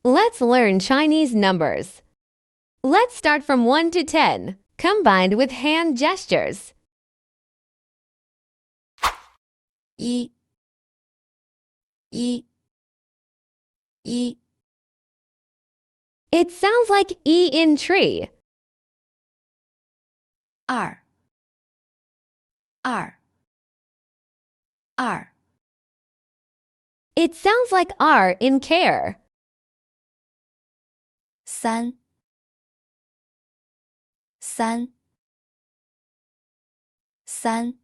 Let's learn Chinese numbers. Let's start from 1 to 10, combined with hand gestures. 一，一，一， It sounds like E in tree. 二，二，二， It sounds like R in care. 三，三，三，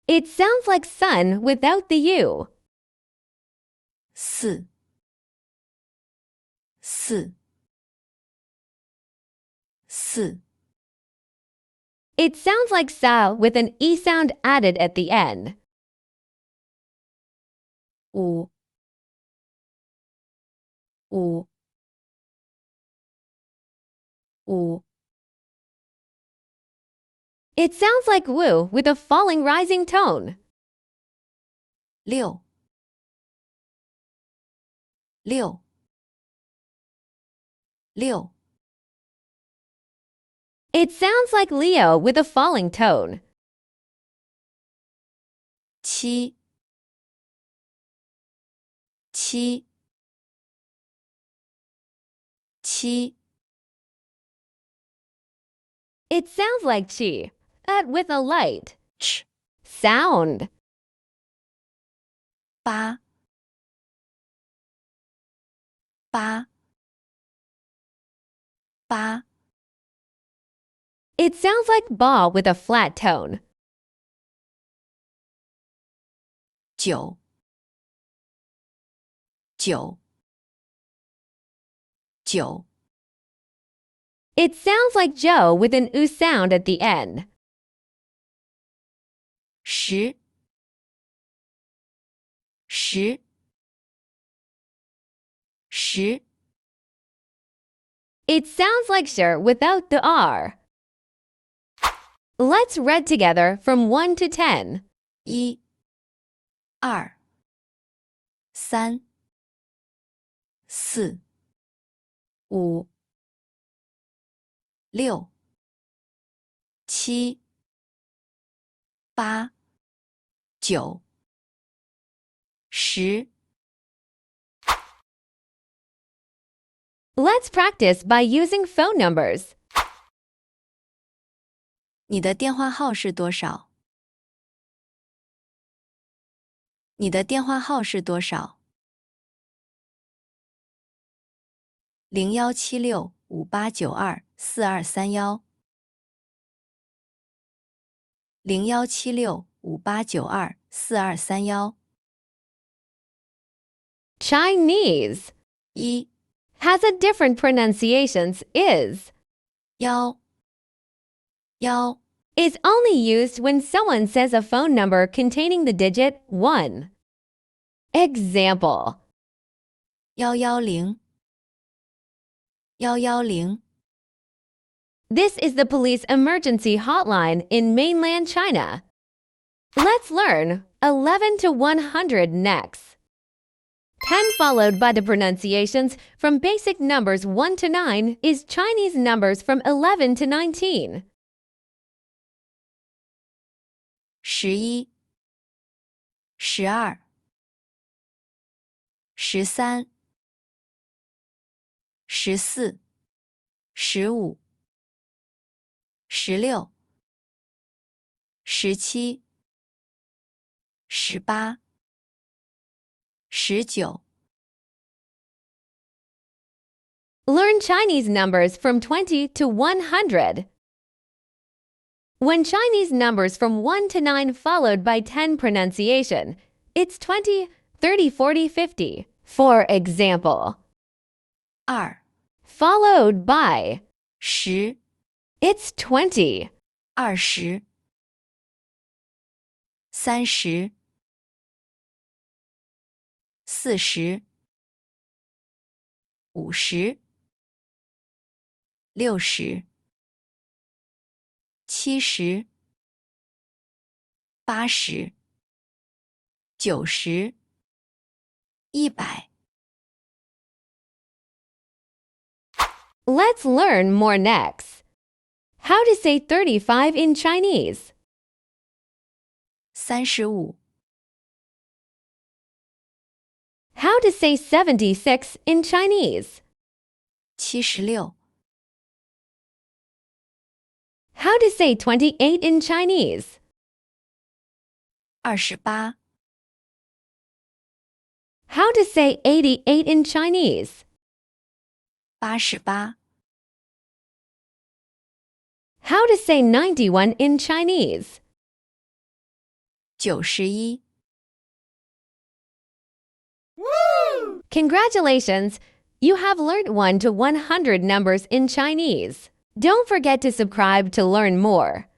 It sounds like sun without the U. 四，四，四， It sounds like sa with an E sound added at the end. 五，五，五， It sounds like Wu with a falling rising tone. 六，六，六， It sounds like Leo with a falling tone. 七，七，七， It sounds like chi, but with a light ch， sound. 八，八，八， It sounds like ba with a flat tone. 九，九，九， It sounds like Joe with an oo sound at the end. 十，十，十， It sounds like sure without the R. Let's read together from 1 to 10. 一，二，三，四，五，六，七，八，九，十。 Let's practice by using phone numbers. 你的电话号是多少？你的电话号是多少？017658924231。017658924231。 Chinese 一， has a different pronunciations is 幺，幺， is only used when someone says a phone number containing the digit 1. Example: 110，110。 This is the police emergency hotline in mainland China. Let's learn 11 to 100 next. 10 followed by the pronunciations from basic numbers 1 to 9 is Chinese numbers from 11 to 19. 11， 12， 13， 14， 15， 16， 17， 18， 19。 Learn Chinese numbers from 20 to 100. When Chinese numbers from 1 to 9 followed by 10 pronunciation, it's 20, 30, 40, 50. For example, 2， followed by 10， it's 20, 20， 30， 40， 50， 60， 70， 80， 90， 100。Let's learn more next. How to say 35 in Chinese. 35. How to say 76 in Chinese. 76. How to say 28 in Chinese. 28. How to say 88 in Chinese. 88. How to say 91 in Chinese. 91. Congratulations! You have learned 1 to 100 numbers in Chinese. Don't forget to subscribe to learn more.